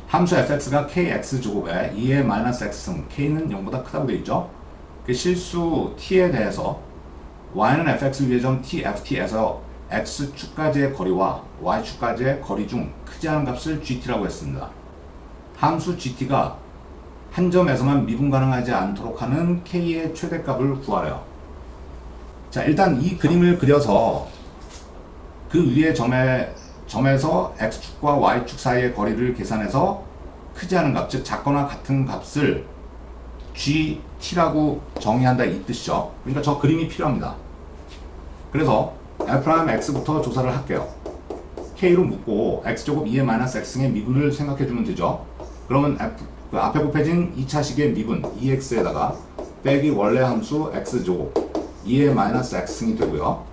함수 fx가 kx제곱에 2의 마이너스 x승, k는 0보다 크다고 되어 있죠. 그 실수 t에 대해서 y는 fx 위의 점 tft에서 x축까지의 거리와 y축까지의 거리 중 크지 않은 값을 gt라고 했습니다. 함수 gt가 한 점에서만 미분 가능하지 않도록 하는 k의 최대값을 구하래요. 자, 일단 이 그림을 그려서 그 위의 점에서 x축과 y축 사이의 거리를 계산해서 크지 않은 값, 즉 작거나 같은 값을 gt라고 정의한다 이 뜻이죠. 그러니까 저 그림이 필요합니다. 그래서 f'x부터 조사를 할게요. k로 묶고 x제곱 2의 마이너스 x승의 미분을 생각해주면 되죠. 그러면 그 앞에 곱해진 2차식의 미분 2x에다가 빼기 원래 함수 x제곱 2의 마이너스 x승이 되고요.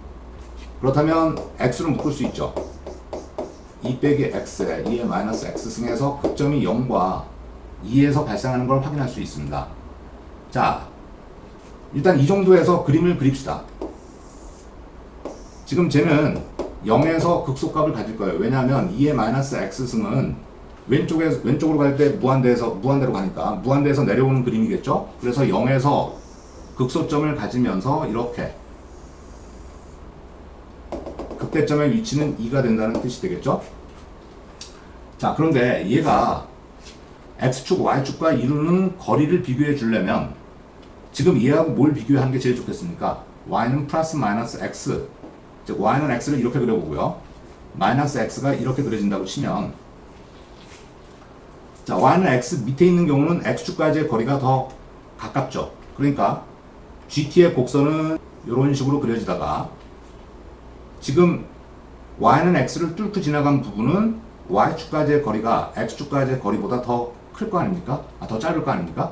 그렇다면 x로 묶을 수 있죠. 2 빼기 x에 2의 마이너스 x승에서 극점이 0과 2에서 발생하는 걸 확인할 수 있습니다. 자, 일단 이 정도에서 그림을 그립시다. 지금 쟤는 0에서 극소값을 가질 거예요. 왜냐하면 2의 마이너스 x승은 왼쪽으로 갈 때 무한대로 가니까 무한대에서 내려오는 그림이겠죠? 그래서 0에서 극소점을 가지면서 이렇게 극대점의 위치는 2가 된다는 뜻이 되겠죠? 자, 그런데 얘가 x축, y축과 이루는 거리를 비교해 주려면 지금 얘하고 뭘 비교하는 게 제일 좋겠습니까? y는 플러스 마이너스 x, 즉 y는 x를 이렇게 그려보고요. 마이너스 x가 이렇게 그려진다고 치면, 자, y는 x 밑에 있는 경우는 x축까지의 거리가 더 가깝죠. 그러니까 gt의 곡선은 이런 식으로 그려지다가 지금 y는 x를 뚫고 지나간 부분은 y축까지의 거리가 x축까지의 거리보다 더 클 거 아닙니까? 더 짧을 거 아닙니까?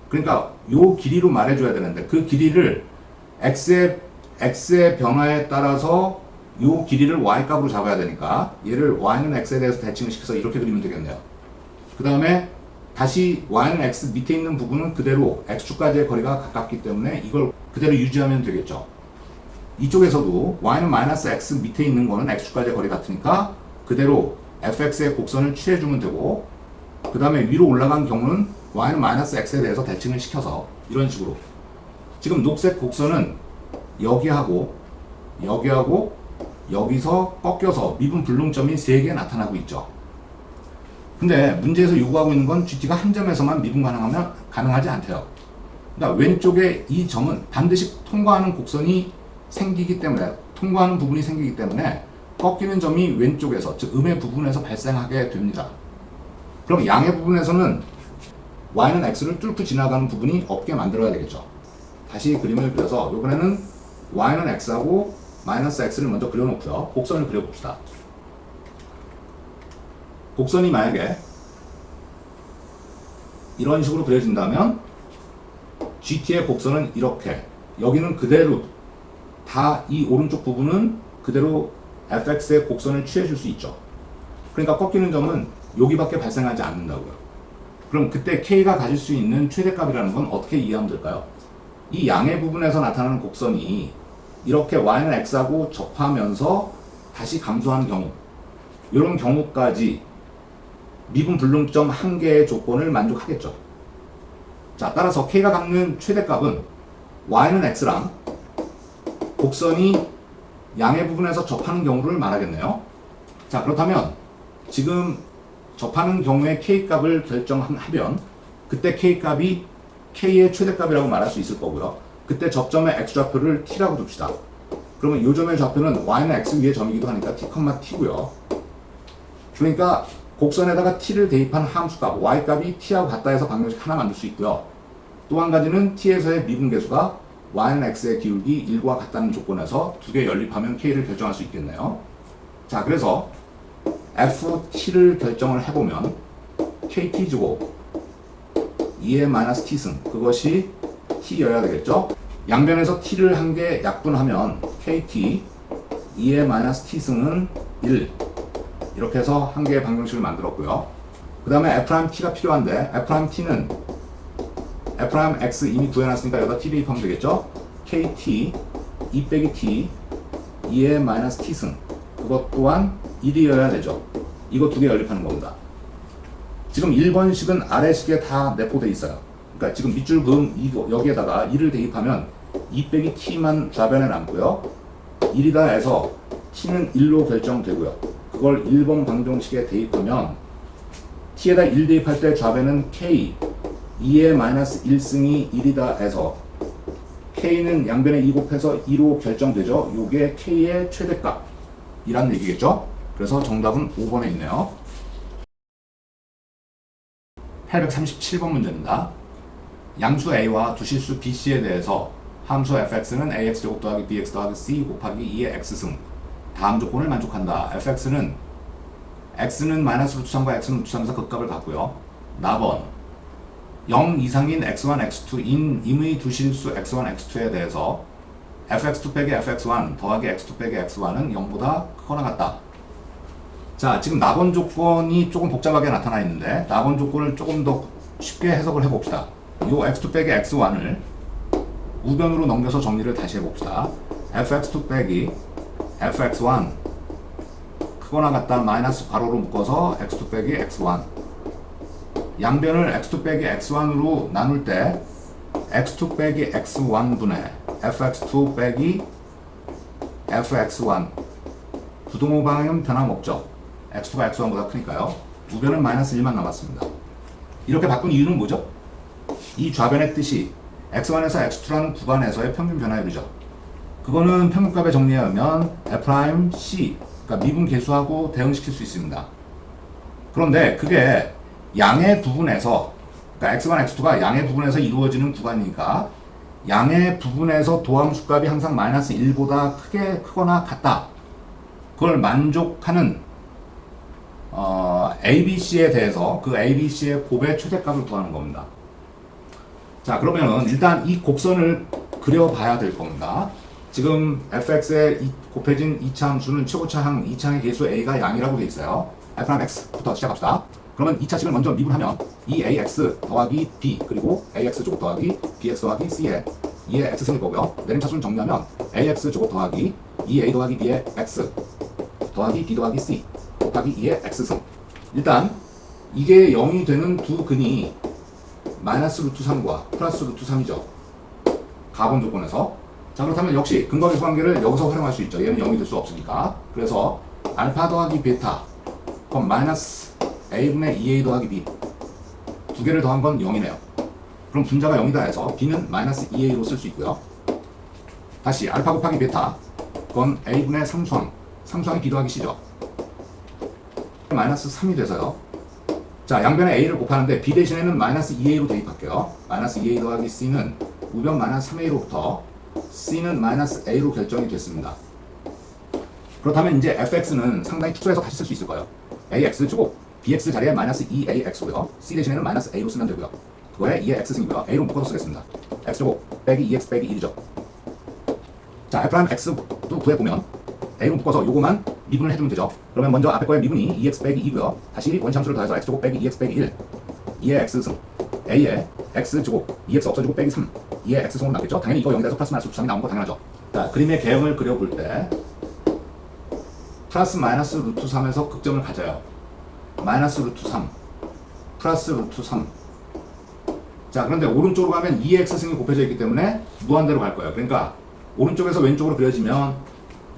그러니까 요 길이로 말해줘야 되는데 그 길이를 x의 변화에 따라서 요 길이를 y값으로 잡아야 되니까 얘를 y는 x에 대해서 대칭을 시켜서 이렇게 그리면 되겠네요. 그 다음에 다시 y는 x 밑에 있는 부분은 그대로 x축까지의 거리가 가깝기 때문에 이걸 그대로 유지하면 되겠죠. 이쪽에서도 y는 마이너스 x 밑에 있는 거는 x축까지의 거리 같으니까 그대로 fx의 곡선을 취해주면 되고, 그 다음에 위로 올라간 경우는 y는 마이너스 x에 대해서 대칭을 시켜서 이런 식으로 지금 녹색 곡선은 여기하고 여기서 꺾여서 미분 불능점이 3개 나타나고 있죠. 근데 문제에서 요구하고 있는 건 gt가 한 점에서만 미분 가능하지 않대요. 그러니까 왼쪽에 이 점은 반드시 통과하는 곡선이 생기기 때문에, 통과하는 부분이 생기기 때문에 꺾이는 점이 왼쪽에서, 즉 음의 부분에서 발생하게 됩니다. 그럼 양의 부분에서는 y는 x를 뚫고 지나가는 부분이 없게 만들어야 되겠죠. 다시 그림을 그려서 이번에는 y는 x하고 마이너스 x를 먼저 그려놓고요. 곡선을 그려봅시다. 곡선이 만약에 이런 식으로 그려진다면 gt의 곡선은 이렇게, 여기는 그대로 다 이 오른쪽 부분은 그대로 fx의 곡선을 취해줄 수 있죠. 그러니까 꺾이는 점은 여기밖에 발생하지 않는다고요. 그럼 그때 k가 가질 수 있는 최대값이라는 건 어떻게 이해하면 될까요? 이 양의 부분에서 나타나는 곡선이 이렇게 y는 x하고 접하면서 다시 감소하는 경우, 이런 경우까지 미분 불능점 1개의 조건을 만족하겠죠. 자, 따라서 k가 갖는 최대값은 y는 x랑 곡선이 양의 부분에서 접하는 경우를 말하겠네요. 자, 그렇다면 지금 접하는 경우에 k값을 결정하면 그때 k값이 k의 최대값이라고 말할 수 있을 거고요. 그때 접점의 x좌표를 t라고 둡시다. 그러면 이 점의 좌표는 y는 x 위의 점이기도 하니까 t,t고요. 그러니까 곡선에다가 t를 대입한 함수값 y값이 t하고 같다 해서 방정식 하나 만들 수 있고요. 또 한 가지는 t에서의 미분계수가 y는 x의 기울기 1과 같다는 조건에서 두 개 연립하면 k를 결정할 수 있겠네요. 자, 그래서 ft를 결정을 해보면 kt제곱 2의 마이너스 t승, 그것이 t여야 되겠죠. 양변에서 t를 한 개 약분하면 kt 2의 마이너스 t승은 1, 이렇게 해서 한 개의 방정식을 만들었고요. 그 다음에 f't가 필요한데 f't는 f'x 이미 구해놨으니까 여기다 t 대입하면 되겠죠. kt 2 빼기 t 2의 마이너스 t승, 그것 또한 1이어야 되죠. 이거 두 개 연립하는 겁니다. 지금 1번식은 아래식에 다 내포되어 있어요. 그러니까 지금 밑줄 그음 여기에다가 1을 대입하면 2 빼기 t만 좌변에 남고요. 1이다 해서 t는 1로 결정되고요. 그걸 1번 방정식에 대입하면 t에다 1 대입할 때 좌변은 k 2의 마이너스 1승이 1이다 해서 k는 양변에 2 곱해서 2로 결정되죠. 요게 k의 최대값이란 얘기겠죠. 그래서 정답은 5번에 있네요. 837번 문제입니다. 양수 a와 두실수 bc에 대해서 함수 fx는 ax제곱 더하기 bx 더하기 c 곱하기 2의 x승 다음 조건을 만족한다. x는 마이너스 루트 3과 x는 루트 3에서 극값을 갖고요. 나번 0 이상인 x1, x2인 임의 두실수 x1, x2에 대해서 fx2 빼기 fx1 더하기 x2 빼기 x1은 0보다 크거나 같다. 자, 지금 나번 조건이 조금 복잡하게 나타나 있는데 나번 조건을 조금 더 쉽게 해석을 해봅시다. 요 x2 빼기 x1을 우변으로 넘겨서 정리를 다시 해봅시다. fx2 빼기 fx1 크거나 같다 마이너스 괄호로 묶어서 x2 빼기 x1 양변을 x2 빼기 x1으로 나눌 때 x2 빼기 x1분의 fx2 빼기 fx1 부동호 방향은 변함없죠. x2가 x1보다 크니까요. 우변은 마이너스 1만 남았습니다. 이렇게 바꾼 이유는 뭐죠? 이 좌변의 뜻이 x1에서 x2라는 구간에서의 평균 변화율이죠. 그거는 평균값에 정리하면 F'C, 그러니까 미분 계수하고 대응시킬 수 있습니다. 그런데 그게 양의 부분에서, 그러니까 x1, x2가 양의 부분에서 이루어지는 구간이니까 양의 부분에서 도함수값이 항상 마이너스 1보다 크거나 같다. 그걸 만족하는 ABC에 대해서 그 ABC의 곱의 최대값을 구하는 겁니다. 자, 그러면은 일단 이 곡선을 그려봐야 될 겁니다. 지금 fx에 곱해진 2차 함수는 최고차항 2차항의 개수 a가 양이라고 되어 있어요. fx부터 시작합시다. 그러면 2차식을 먼저 미분하면 2ax 더하기 b 그리고 ax 제곱 더하기 bx 더하기 c에 2의 x승일 거고요. 내림차수는 정리하면 ax 제곱 더하기 2a 더하기 b의 x 더하기 b 더하기 c 곱하기 2의 x승. 일단 이게 0이 되는 두 근이 마이너스 루트 3과 플러스 루트 3이죠. 가본 조건에서. 자, 그렇다면 역시 근거계수 관계를 여기서 활용할 수 있죠. 얘는 0이 될 수 없으니까. 그래서 알파 더하기 베타 그럼 마이너스 a분의 2a 더하기 b 두 개를 더한 건 0이네요. 그럼 분자가 0이다 해서 b는 마이너스 2a로 쓸 수 있고요. 다시 알파 곱하기 베타 그건 a분의 3수항이 b 더하기 c죠. 마이너스 3이 돼서요. 자, 양변에 a를 곱하는데 b 대신에는 마이너스 2a로 대입할게요. 마이너스 2a 더하기 c는 우변 마이너스 3a로부터 c는 마이너스 a로 결정이 됐습니다. 그렇다면 이제 fx는 상당히 축소해서 다시 쓸 수 있을 거예요. ax 제곱 bx 자리에 마이너스 2ax고요. c 대신에는 마이너스 a로 쓰면 되고요. 그거에 2의 x승이고요. a로 묶어서 쓰겠습니다. x 제곱 빼기 2x 빼기 1이죠. 자, f'x도 구해보면 a로 묶어서 요거만 미분을 해주면 되죠. 그러면 먼저 앞에 거의 미분이 2x 빼기 2고요. 다시 원참수를 더해서 x 제곱 빼기 2x 빼기 1 2의 x승 a의 x 제곱 2x 없어지고 빼기 3 2의 x승으로 남겠죠. 당연히 이거 0에서 플러스 마이너스 루트 3이 나온 거 당연하죠. 자, 그림의 개형을 그려볼 때 플러스 마이너스 루트 3에서 극점을 가져요. 마이너스 루트 3 플러스 루트 3. 자, 그런데 오른쪽으로 가면 2의 x승이 곱해져 있기 때문에 무한대로 갈 거예요. 그러니까 오른쪽에서 왼쪽으로 그려지면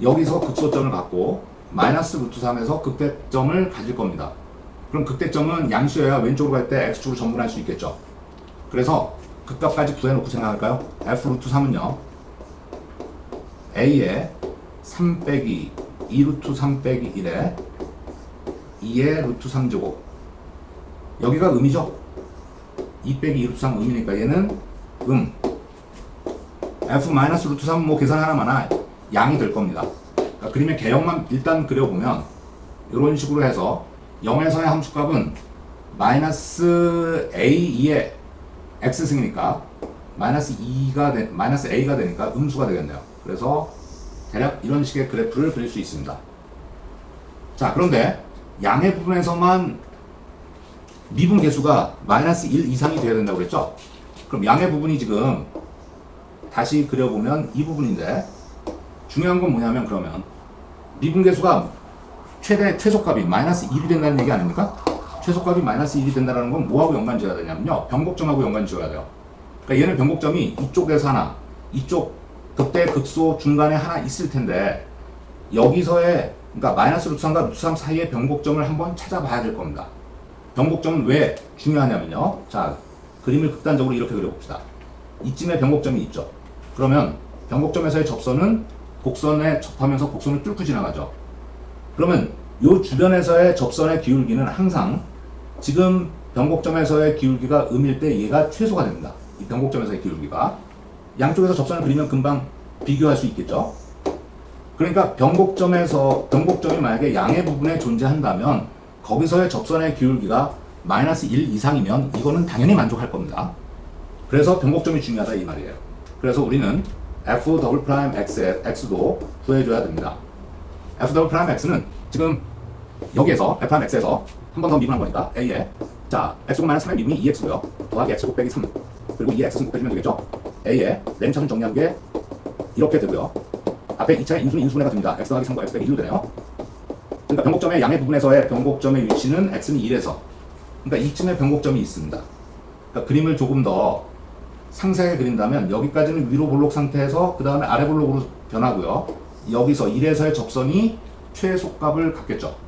여기서 극소점을 갖고 마이너스 루트 3에서 극대점을 가질 겁니다. 그럼 극대점은 양수여야 왼쪽으로 갈 때 x축으로 전분할 수 있겠죠. 그래서 극값까지 구해놓고 생각할까요? f 루트 3은요 a에 3 빼기 2 루트 3 빼기 1에 2의 루트 3제곱 여기가 음이죠? 2 빼기 2 루트 3 음이니까 얘는 f 마이너스 루트 3 뭐 계산하나마나 양이 될 겁니다. 그러니까 그림의 개형만 일단 그려보면 이런 식으로 해서 0에서의 함수값은 마이너스 a2의 x승이니까 마이너스 a가 되니까 음수가 되겠네요. 그래서 대략 이런 식의 그래프를 그릴 수 있습니다. 자, 그런데 양의 부분에서만 미분 계수가 마이너스 1 이상이 돼야 된다고 그랬죠? 그럼 양의 부분이 지금 다시 그려보면 이 부분인데 중요한 건 뭐냐면 그러면 미분 계수가 최소값이 마이너스 1이 된다는 얘기 아닙니까? 최소값이 마이너스 1이 된다는 건 뭐하고 연관 지어야 되냐면요. 변곡점하고 연관 지어야 돼요. 그러니까 얘는 변곡점이 이쪽에서 하나, 이쪽 극대 극소 중간에 하나 있을 텐데 여기서의 그러니까 마이너스 루트 3과 루트 3 사이의 변곡점을 한번 찾아봐야 될 겁니다. 변곡점은 왜 중요하냐면요. 자, 그림을 극단적으로 이렇게 그려봅시다. 이쯤에 변곡점이 있죠. 그러면 변곡점에서의 접선은 곡선에 접하면서 곡선을 뚫고 지나가죠. 그러면 이 주변에서의 접선의 기울기는 항상 지금 변곡점에서의 기울기가 음일 때 얘가 최소가 됩니다. 이 변곡점에서의 기울기가. 양쪽에서 접선을 그리면 금방 비교할 수 있겠죠. 그러니까 변곡점이 만약에 양의 부분에 존재한다면 거기서의 접선의 기울기가 마이너스 1 이상이면 이거는 당연히 만족할 겁니다. 그래서 변곡점이 중요하다 이 말이에요. 그래서 우리는 f'(x도) 구해줘야 됩니다. f'(x는 지금 여기에서 f'x에서 한 번 더 미분한 거니까 a에 자 x-3의 미분이 2x고요. 더하기 x 곱빼기 3 그리고 2x는 곱해주면 되겠죠. a에 램차순 정리한 게 이렇게 되고요. 앞에 2차의 인수분해가 됩니다. x 더하기 3과 x 빼기 1로 되네요. 그러니까 변곡점의 양의 부분에서의 변곡점의 위치는 x는 1에서 그러니까 이쯤에 변곡점이 있습니다. 그러니까 그림을 조금 더 상세하게 그린다면 여기까지는 위로 볼록 상태에서 그 다음에 아래 볼록으로 변하고요. 여기서 1에서의 접선이 최소값을 갖겠죠.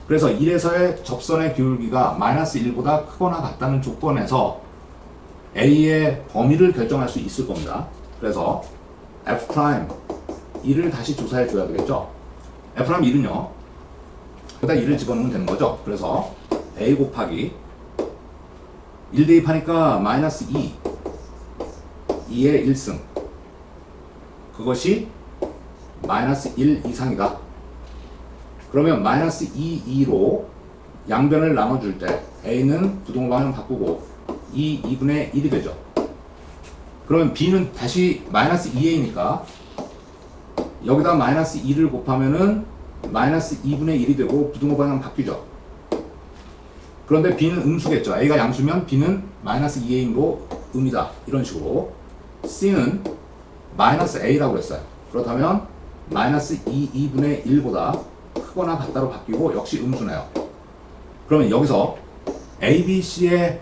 그래서 1에서의 접선의 기울기가 마이너스 1보다 크거나 같다는 조건에서 A의 범위를 결정할 수 있을 겁니다. 그래서 F'1을 다시 조사해 줘야 되겠죠. F'1은요. 여기다 1을 집어넣으면 되는 거죠. 그래서 A 곱하기 1 대입하니까 마이너스 2의 1승 그것이 마이너스 1 이상이다. 그러면 마이너스 2로 양변을 나눠줄 때 A는 부동호 방향 바꾸고 2분의 1이 되죠. 그러면 B는 다시 마이너스 2A니까 여기다 마이너스 2를 곱하면은 마이너스 2분의 1이 되고 부동호 방향 바뀌죠. 그런데 B는 음수겠죠. A가 양수면 B는 마이너스 2A로 음이다. 이런 식으로. C는 마이너스 A라고 했어요. 그렇다면 마이너스 2분의 1보다 크거나 같다로 바뀌고 역시 음수네요. 그러면 여기서 A, B, C의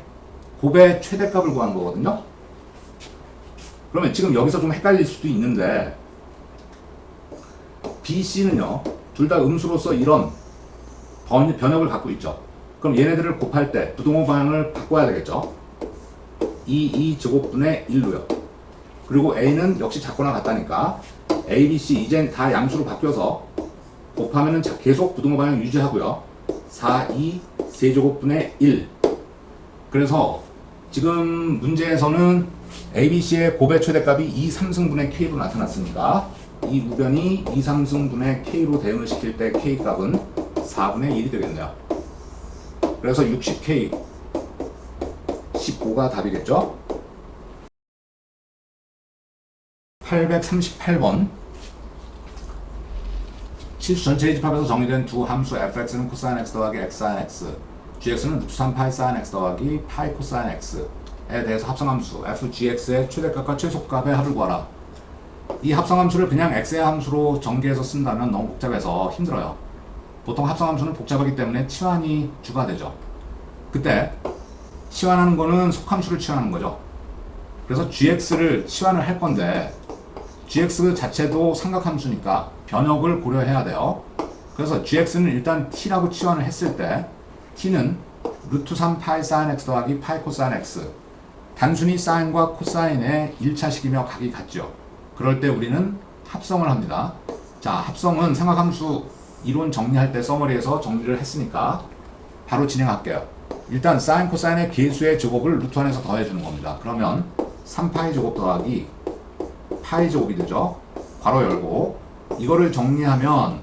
곱의 최대값을 구하는 거거든요. 그러면 지금 여기서 좀 헷갈릴 수도 있는데 B, C는요. 둘 다 음수로서 이런 변역을 갖고 있죠. 그럼 얘네들을 곱할 때 부동호 방향을 바꿔야 되겠죠. 2 제곱분의 1로요. 그리고 A는 역시 작거나 같다니까 A, B, C 이젠 다 양수로 바뀌어서 곱하면은 계속 부동호 방향 유지하고요. 2 세제곱분의 1. 그래서 지금 문제에서는 A, B, C의 곱의 최대값이 2, 3승분의 K로 나타났으니까 이 우변이 2, 3승분의 K로 대응을 시킬 때 K값은 4분의 1이 되겠네요. 그래서 60K 15가 답이겠죠. 838번 실수 전체의 집합에서 정의된 두 함수 fx는 코사인 x 더하기 x 사인 x gx는 루트 3 파이 사인 x 더하기 파이 코사인 x에 대해서 합성함수 fgx의 최대값과 최소값의 합을 구하라. 이 합성함수를 그냥 x의 함수로 전개해서 쓴다면 너무 복잡해서 힘들어요. 보통 합성함수는 복잡하기 때문에 치환이 주가 되죠. 그때 치환하는 거는 속함수를 치환하는 거죠. 그래서 gx를 치환을 할 건데 gx 자체도 삼각함수니까 변역을 고려해야 돼요. 그래서 gx는 일단 t라고 치환을 했을 때 t는 루트 3 파이 사인 x 더하기 파이 코사인 x 단순히 사인과 코사인의 1차식이며 각이 같죠. 그럴 때 우리는 합성을 합니다. 자, 합성은 삼각함수 이론 정리할 때 서머리에서 정리를 했으니까 바로 진행할게요. 일단 사인 코사인의 계수의 제곱을 루트 안에서 더해주는 겁니다. 그러면 3파이 제곱 더하기 파이 제곱이 되죠. 괄호 열고 이거를 정리하면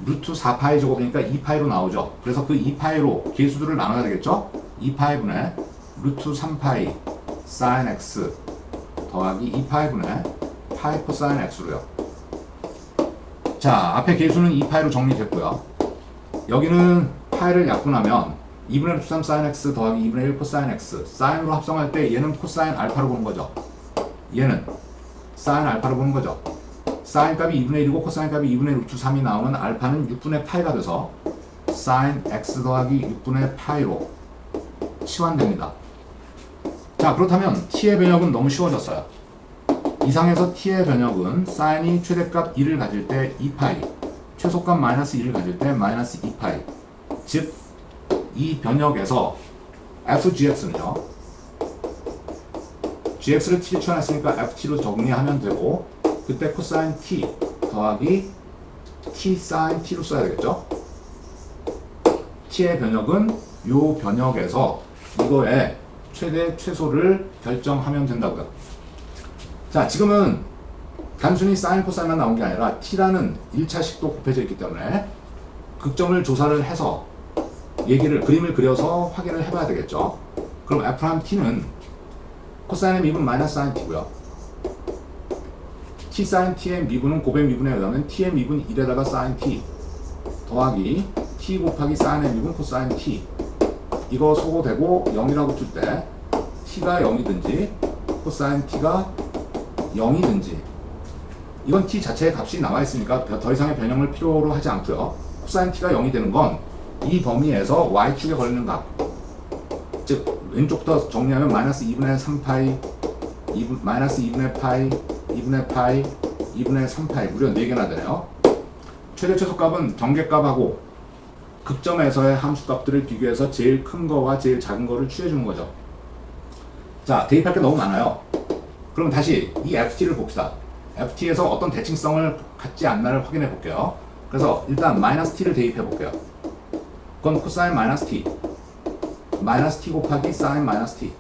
루트 4파이 제곱이니까 2파이로 나오죠. 그래서 그 2파이로 계수들을 나눠야 되겠죠. 2파이분의 루트 3파이 사인 x 더하기 2파이분의 파이 코사인 x로요. 자, 앞에 계수는 2파이로 정리됐고요. 여기는 파이를 약분하면 2분의 루트 3 사인 x 더하기 2분의 1 코사인 x 사인으로 합성할 때 얘는 코사인 알파로 보는 거죠. 얘는 사인 알파로 보는 거죠. 사인 값이 2분의 1이고 코사인 값이 2분의 루트 3이 나오면 알파는 6분의 파이가 돼서 sin x 더하기 6분의 파이로 치환됩니다. 자, 그렇다면 t의 변역은 너무 쉬워졌어요. 이상에서 t의 변역은 sin이 최대값 1을 가질 때 2파이, 최소값 마이너스 1을 가질 때 마이너스 2파이. 즉, 이 변역에서 fgx는요, gx를 t로 치환했으니까 ft로 정리하면 되고, 그때 코사인 t 더하기 t sin t로 써야 되겠죠? t의 변역은 요 변역에서 이거의 최대 최소를 결정하면 된다고요. 자, 지금은 단순히 sin, 코사인만 나온 게 아니라 t라는 1차식도 곱해져 있기 때문에 극점을 조사를 해서 그림을 그려서 확인을 해봐야 되겠죠. 그럼 f' t는 코사인의 미분 마이너스 sin t고요. t sin t의 미분은 곱의 미분에 의하면 t의 미분 1에다가 sin t 더하기 t 곱하기 sin의 미분 코사인 t, 이거 소거되고 0이라고 줄 때 t가 0이든지 코사인 t가 0이든지, 이건 t 자체의 값이 나와 있으니까 더 이상의 변형을 필요로 하지 않고요. 코사인 t가 0이 되는 건 이 범위에서 y축에 걸리는 값, 즉 왼쪽부터 정리하면 마이너스 2분의 3파이, 마이너스 2분의 파이, 2분의 파이, 2분의 3파이, 무려 4개나 되네요. 최대 최소값은 경계값하고 극점에서의 함수값들을 비교해서 제일 큰 거와 제일 작은 거를 취해주는 거죠. 자, 대입할 게 너무 많아요. 그럼 다시 이 ft를 봅시다. ft에서 어떤 대칭성을 갖지 않나를 확인해 볼게요. 그래서 일단 마이너스 t를 대입해 볼게요. 그건 코사인 마이너스 t, 마이너스 t 곱하기 사인 마이너스 t.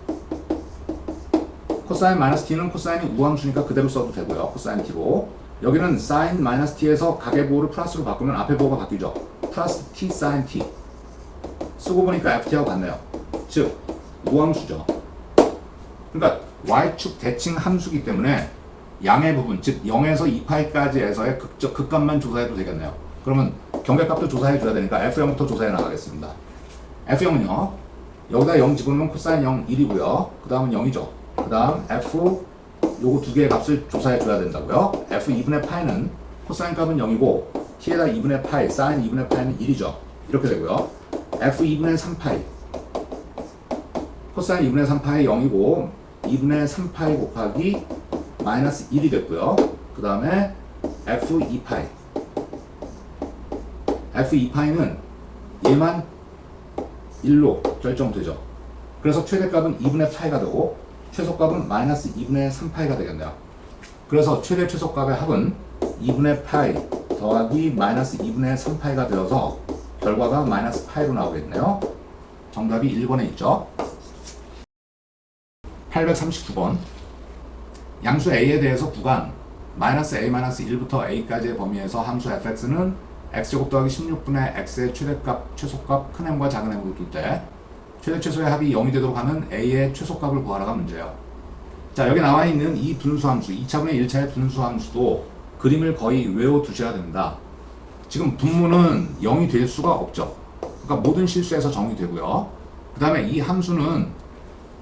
코사인 마이너스 t는 코사인이 우함수니까 그대로 써도 되고요. 코사인 t로. 여기는 사인 마이너스 t에서 가계부호를 플러스로 바꾸면 앞에 부호가 바뀌죠. 플러스 t 사인 t. 쓰고 보니까 ft하고 같네요. 즉 우함수죠. 그러니까 y축 대칭 함수기 때문에 양의 부분, 즉 0에서 2파이까지에서의 극값만 조사해도 되겠네요. 그러면 경계값도 조사해 줘야 되니까 f0부터 조사해 나가겠습니다. f0은요, 여기다 0 집어넣으면 코사인 0 1이고요. 그 다음은 0이죠. 그 다음 f 요거 두 개의 값을 조사해 줘야 된다고요. f 2분의 파이는 코사인 값은 0이고 t에다 2분의 파이, 사인 2분의 파이는 1이죠. 이렇게 되고요. f 2분의 3파이, 코사인 2분의 3파이 0이고 2분의 3파이 곱하기 마이너스 1이 됐고요. 그 다음에 f 2파이, f 2파이는 얘만 1로 결정되죠. 그래서 최대값은 2분의 파이가 되고 최소값은 마이너스 2분의 3파이가 되겠네요. 그래서 최대 최소값의 합은 2분의 파이 더하기 마이너스 2분의 3파이가 되어서 결과가 마이너스 파이로 나오겠네요. 정답이 1번에 있죠. 839번. 양수 a에 대해서 구간 마이너스 a 마이너스 1부터 a까지의 범위에서 함수 fx는 x제곱 더하기 16분의 x의 최대값, 최소값 큰 m과 작은 m으로 둘 때 최대 최소의 합이 0이 되도록 하는 a의 최소값을 구하라가 문제예요. 자, 여기 나와 있는 이 분수함수, 2차분의 1차의 분수함수도 그림을 거의 외워두셔야 됩니다. 지금 분모는 0이 될 수가 없죠. 그러니까 모든 실수에서 0이 되고요. 그 다음에 이 함수는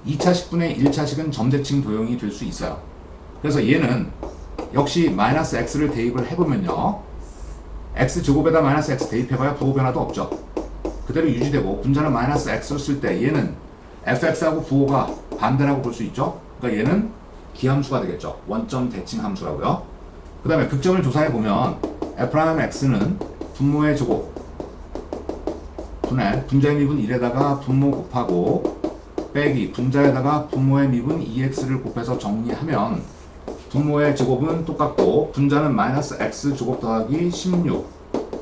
2차식분의 1차식은 점대칭 도형이 될 수 있어요. 그래서 얘는 역시 마이너스 x를 대입을 해보면요, x제곱에다 마이너스 x 대입해봐야 부호 변화도 없죠. 그대로 유지되고 분자는 마이너스 x를 쓸 때 얘는 fx하고 부호가 반대라고 볼 수 있죠. 그러니까 얘는 기함수가 되겠죠. 원점 대칭 함수라고요. 그 다음에 극점을 조사해보면 f'x는 분모의 제곱 분의 분자의 미분 1에다가 분모 곱하고 빼기 분자에다가 분모의 미분 2x를 곱해서 정리하면 분모의 제곱은 똑같고 분자는 마이너스 x 제곱 더하기 16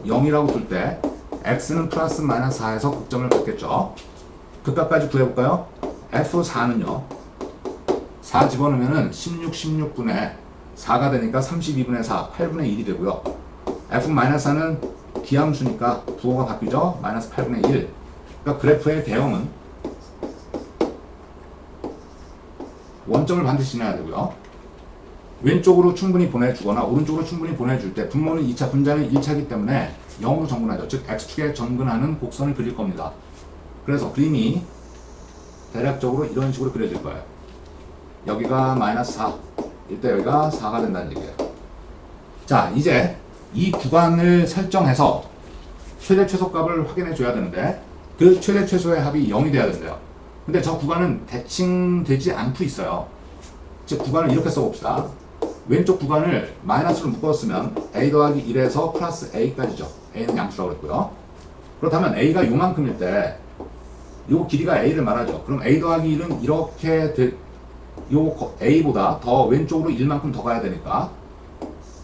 0이라고 둘 때 x는 플러스 마이너스 4에서 극점을 갖겠죠. 극값까지 구해볼까요? f4는요 4 집어넣으면 16분의 4가 되니까 32분의 4 8분의 1이 되고요. f-4는 기함수니까 부호가 바뀌죠. 마이너스 8분의 1. 그러니까 그래프의 대형은 원점을 반드시 지나야 되고요. 왼쪽으로 충분히 보내주거나 오른쪽으로 충분히 보내줄 때 분모는 2차, 분자는 1차이기 때문에 0으로 전근하죠. 즉 x축에 전근하는 곡선을 그릴 겁니다. 그래서 그림이 대략적으로 이런 식으로 그려질 거예요. 여기가 마이너스 4, 이때 여기가 4가 된다는 얘기예요. 자, 이제 이 구간을 설정해서 최대 최소값을 확인해 줘야 되는데 그 최대 최소의 합이 0이 돼야 된대요. 근데 저 구간은 대칭되지 않고 있어요. 즉 구간을 이렇게 써봅시다. 왼쪽 구간을 마이너스로 묶었으면 a 더하기 1에서 플러스 a까지죠. a는 양수라고 그랬고요. 그렇다면 a가 요만큼일 때 요 길이가 a를 말하죠. 그럼 a 더하기 1은 이렇게 요 a보다 더 왼쪽으로 1만큼 더 가야 되니까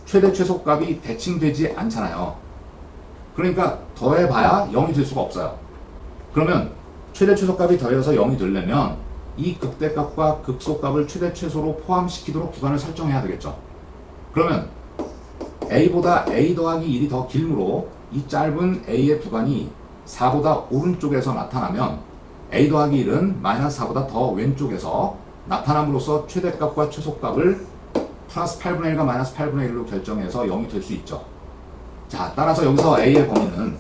최대 최소값이 대칭되지 않잖아요. 그러니까 더해봐야 0이 될 수가 없어요. 그러면 최대 최소값이 더해서 0이 되려면 이 극대값과 극소값을 최대 최소로 포함시키도록 구간을 설정해야 되겠죠. 그러면 a보다 a 더하기 1이 더 길므로 이 짧은 a의 구간이 4보다 오른쪽에서 나타나면 a 더하기 1은 마이너스 4보다 더 왼쪽에서 나타남으로써 최대값과 최소값을 플러스 8분의 1과 마이너스 8분의 1로 결정해서 0이 될 수 있죠. 자, 따라서 여기서 a의 범위는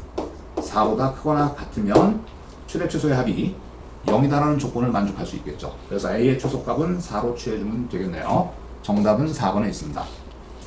4보다 크거나 같으면 최대 최소의 합이 0이다라는 조건을 만족할 수 있겠죠. 그래서 a의 최소값은 4로 취해주면 되겠네요. 정답은 4번에 있습니다.